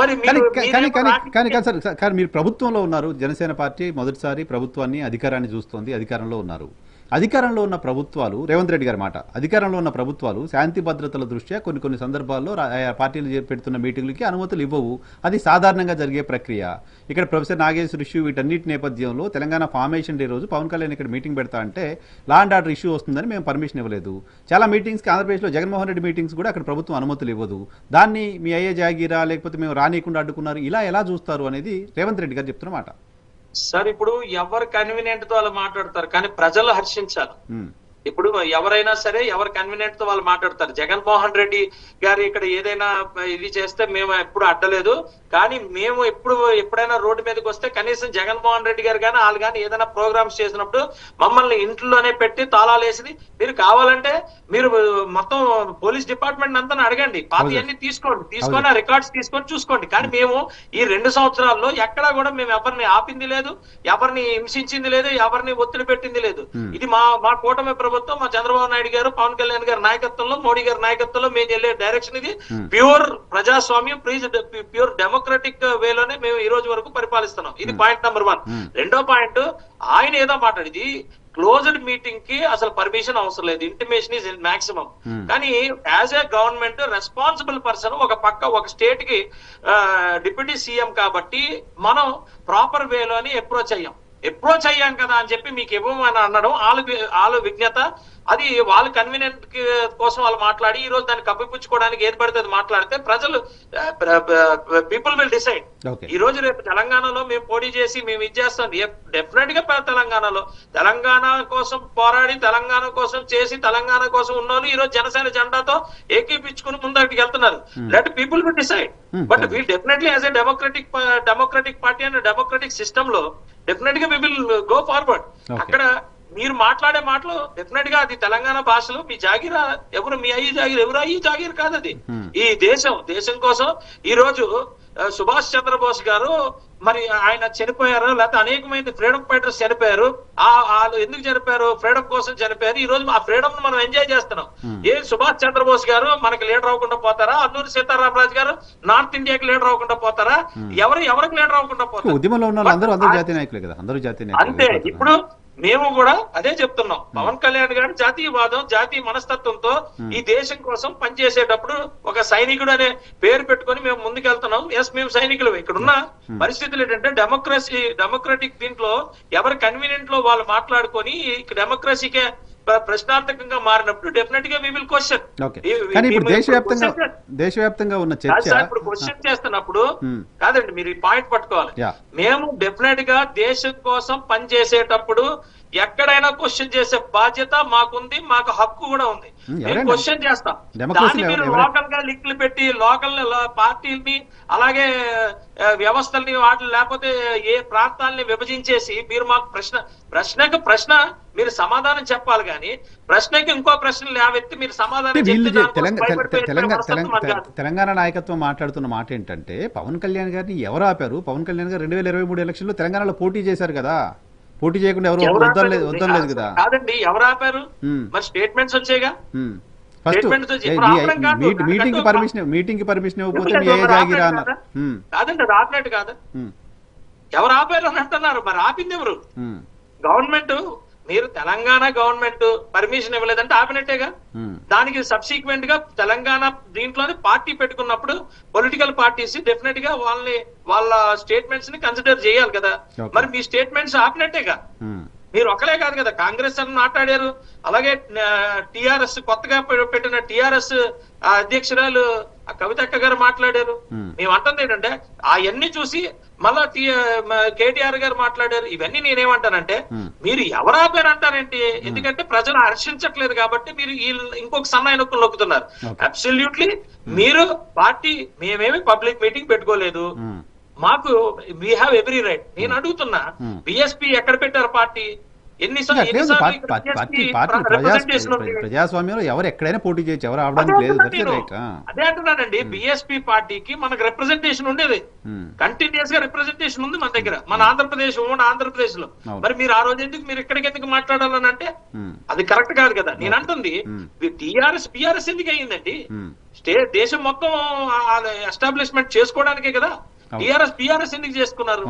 మరి కానీ మీరు ప్రభుత్వంలో ఉన్నారు. జనసేన పార్టీ మొదటిసారి ప్రభుత్వాన్ని అధికారాన్ని చూస్తోంది, అధికారంలో ఉన్నారు. అధికారంలో ఉన్న ప్రభుత్వాలు, రేవంత్ రెడ్డి గారి మాట, అధికారంలో ఉన్న ప్రభుత్వాలు శాంతి భద్రతల దృష్ట్యా కొన్ని సందర్భాల్లో పార్టీలు పెడుతున్న మీటింగ్లకి అనుమతులు ఇవ్వవు. అది సాధారణంగా జరిగే ప్రక్రియ. ఇక్కడ ప్రొఫెసర్ నాగేశ్వర్ ఇష్యూ వీటన్నిటి నేపథ్యంలో తెలంగాణ ఫార్మేషన్ డే రోజు పవన్ కళ్యాణ్ ఇక్కడ మీటింగ్ పెడతా అంటే లా అండ్ ఆర్డర్ ఇష్యూ వస్తుందని మేము పర్మిషన్ ఇవ్వలేదు. చాలా మీటింగ్స్కి ఆంధ్రప్రదేశ్లో జగన్మోహన్ రెడ్డి మీటింగ్స్ కూడా అక్కడ ప్రభుత్వం అనుమతులు ఇవ్వదు. దాన్ని మీ అయ్యే జాగీరా లేకపోతే మేము రానీయకుండా అడ్డుకున్నారు, ఇలా ఎలా చూస్తారు అనేది రేవంత్ రెడ్డి గారు చెప్తున్న మాట. సార్, ఇప్పుడు ఎవరు కన్వీనియంట్ తో వాళ్ళు మాట్లాడతారు, కానీ ప్రజలు హర్షించాలి. ఇప్పుడు ఎవరైనా సరే ఎవరు కన్వీనియంట్ తో వాళ్ళు మాట్లాడతారు. జగన్మోహన్ రెడ్డి గారు ఇక్కడ ఏదైనా ఇది చేస్తే మేము ఎప్పుడు అడ్డలేదు, కానీ మేము ఎప్పుడైనా రోడ్డు మీదకి వస్తే కనీసం జగన్మోహన్ రెడ్డి గారు కానీ వాళ్ళు కానీ ఏదైనా ప్రోగ్రామ్స్ చేసినప్పుడు మమ్మల్ని ఇంట్లోనే పెట్టి తాళాలు వేసి మీరు కావాలంటే మీరు మొత్తం పోలీస్ డిపార్ట్మెంట్ అంతా అడగండి, పాతయన్ని తీసుకొని రికార్డ్స్ తీసుకొని చూసుకోండి. కానీ మేము ఈ 2 సంవత్సరాల్లో ఎక్కడా కూడా మేము ఎవరిని ఆపింది లేదు, ఎవరిని హింసించింది లేదు, ఎవరిని ఒత్తిడి పెట్టింది లేదు. ఇది మా కూటమి ప్రభుత్వం, మా చంద్రబాబు నాయుడు గారు, పవన్ కళ్యాణ్ గారి నాయకత్వంలో, మోడీ గారి నాయకత్వంలో మేము వెళ్ళే డైరెక్షన్ ఇది. ప్యూర్ ప్రజాస్వామ్యం, ప్యూర్ డెమోక్రటిక్ వేలోనే మేము ఈ రోజు వరకు పరిపాలిస్తున్నాం. ఇది పాయింట్ నెంబర్ 1. రెండో పాయింట్, ఆయన ఏదో మాట్లాడింది క్లోజ్డ్ మీటింగ్ కి అసలు పర్మిషన్ అవసరం లేదు, ఇంటిమేషన్ ఈజ్ మాక్సిమం. కానీ as a government responsible person ఒక స్టేట్ కి డిప్యూటీ సీఎం కాబట్టి మనం ప్రాపర్ వేలోని అప్రోచ్ అయ్యాం కదా అని చెప్పి మీకు ఇవ్వమని అనడం వాళ్ళ విజ్ఞత. అది వాళ్ళ కన్వీనియంట్ కోసం వాళ్ళు మాట్లాడి ఈ రోజు దాన్ని కప్పిపుచ్చుకోవడానికి ఏది పడితే అది మాట్లాడితే ప్రజలు పీపుల్ విల్ డిసైడ్. ఈ రోజు రేపు తెలంగాణలో మేము పోటీ చేసి మేము ఇచ్చేస్తాం. డెఫినెట్ గా తెలంగాణ కోసం పోరాడి, తెలంగాణ కోసం చేసి, తెలంగాణ కోసం ఉన్నోళ్ళు ఈ రోజు జనసేన జెండాతో ఏకీపించుకుని ముందరికి వెళ్తున్నారు. Let people will decide. But we definitely as a democratic party and democratic system లో డెఫినెట్ గా వి విల్ గో ఫార్వర్డ్. అక్కడ మీరు మాట్లాడే మాటలు డెఫినెట్ గా అది తెలంగాణ భాషలో మీ జాగీరా, ఎవరు మీ అయ్యి జాగీర్, ఎవరు అయ్యి జాగీర్ కాదు. అది ఈ దేశం కోసం ఈ రోజు సుభాష్ చంద్రబోస్ గారు మరి ఆయన చనిపోయారు, లేకపోతే అనేకమంది ఫ్రీడమ్ ఫైటర్స్ చనిపోయారు. వాళ్ళు ఎందుకు చనిపోయారు? ఫ్రీడమ్ కోసం చనిపోయారు. ఈ రోజు ఆ ఫ్రీడమ్ ను మనం ఎంజాయ్ చేస్తున్నాం. సుభాష్ చంద్రబోస్ గారు మనకి లీడర్ అవ్వకుండా పోతారా? అల్లూరి సీతారామరాజు గారు నార్త్ ఇండియాకి లీడర్ అవ్వకుండా పోతారా? ఎవరికి లీడర్ అవ్వకుండా పోతారు? ఉద్యమంలో ఉన్న అందరూ జాతీయ నాయకులే కదా, అందరూ జాతీయ నాయకులే. అంతే. ఇప్పుడు మేము కూడా అదే చెప్తున్నాం. పవన్ కళ్యాణ్ గారు జాతీయవాదం, జాతీయ మనస్తత్వంతో ఈ దేశం కోసం పనిచేసేటప్పుడు ఒక సైనికుడు అనే పేరు పెట్టుకొని మేము ముందుకెళ్తున్నాం. ఎస్, మేము సైనికులు. ఇక్కడున్న పరిస్థితులు ఏంటంటే డెమోక్రటిక్ దీంట్లో ఎవరి కన్వీనియంట్ లో వాళ్ళు మాట్లాడుకొని డెమోక్రసీకే ప్రశ్నార్థకంగా మారినప్పుడు డెఫినెట్ గా వి విల్ క్వశ్చన్. కానీ ఇప్పుడు దేశవ్యాప్తంగా ఉన్న చర్చ ఇప్పుడు క్వశ్చన్ చేస్తున్నప్పుడు కాదండి, మీరు ఈ పాయింట్ పట్టుకోవాలి. మేము డెఫినెట్ గా దేశం కోసం పనిచేసేటప్పుడు ఎక్కడైనా క్వశ్చన్ చేసే బాధ్యత మాకుంది, మాకు హక్కు కూడా ఉంది. మేము క్వశ్చన్ చేస్తాం. దాన్ని మీరు లోకల్ గా లింకులు పెట్టి లోకల్ పార్టీని అలాగే వ్యవస్థల్ని వాటి లేకపోతే ఏ ప్రాంతాలని విభజించేసి మీరు మాకు ప్రశ్న మీరు సమాధానం చెప్పాలి. కానీ ప్రశ్నకి ఇంకో ప్రశ్నలు లేవెత్తి మీరు సమాధానం తెలంగాణ నాయకత్వం మాట్లాడుతున్న మాట ఏంటంటే పవన్ కళ్యాణ్ గారిని ఎవరు ఆపారు? పవన్ కళ్యాణ్ గారు 2023 ఎలక్షన్లో తెలంగాణలో పోటీ చేశారు కదా, పోటీ చేయకుండా ఎవరు వద్దలేదు కదా. కాదండి, ఎవరు ఆపారు? మరి స్టేట్మెంట్స్ వచ్చాయిగా. మీటింగ్ కి పర్మిషన్ ఇవ్వకపోతే కాదండి, రాపినట్టు కాదు. ఎవరు ఆపారు అని అంటున్నారు. మరి ఆపింది ఎవరు? గవర్నమెంట్. మీరు తెలంగాణ గవర్నమెంట్ పర్మిషన్ ఇవ్వలేదంటే ఆపినట్టేగా. దానికి సబ్సిక్వెంట్ గా తెలంగాణ దీంట్లోనే పార్టీ పెట్టుకున్నప్పుడు పొలిటికల్ పార్టీస్ డెఫినెట్ గా వాళ్ళ స్టేట్మెంట్స్ ని కన్సిడర్ చేయాలి కదా. మరి మీ స్టేట్మెంట్స్ ఆపినట్టేగా. మీరు ఒకలే కాదు కదా, కాంగ్రెస్ అని మాట్లాడారు, అలాగే టిఆర్ఎస్ కొత్తగా పెట్టిన టిఆర్ఎస్ అధ్యక్షురాలు కవితక్క గారు మాట్లాడారు. మేము అంటుంది ఏంటంటే అవన్నీ చూసి మళ్ళా కేటీఆర్ గారు మాట్లాడారు. ఇవన్నీ నేనేమంటానంటే మీరు ఎవరు ఆపారంటారేంటి? ఎందుకంటే ప్రజలు హర్షించట్లేదు కాబట్టి మీరు ఇంకొక సన్నాయి నొక్కులు నొక్కుతున్నారు. అబ్సల్యూట్లీ మీరు పార్టీ మేమేమి పబ్లిక్ మీటింగ్ పెట్టుకోలేదు, మాకు వీ హ్యావ్ ఎవ్రీ రైట్. నేను అడుగుతున్నా, బిఎస్పీ ఎక్కడ పెట్టారు పార్టీ? ప్రజాస్వామ్యంలో ఎవరు ఎక్కడైనా పోటీ చేయొచ్చు, ఎవరు అవడానికి లేదు. అదే అంటున్నానండి, బిఎస్పీ పార్టీకి మనకు రిప్రజెంటేషన్ ఉండేది, కంటిన్యూస్ గా రిప్రజెంటేషన్ ఉంది మన దగ్గర, మన ఆంధ్రప్రదేశ్ ఆంధ్రప్రదేశ్ లో. మరి మీరు ఆ రోజు ఎందుకు మీరు ఇక్కడికి ఎందుకు మాట్లాడాలని అంటే అది కరెక్ట్ కాదు కదా. నేను అంటుంది టిఆర్ఎస్ ఎందుకు అయ్యిందండి, దేశం మొత్తం ఎస్టాబ్లిష్మెంట్ చేసుకోవడానికే కదా. టిఆర్ఎస్ ఎందుకు చేసుకున్నారు?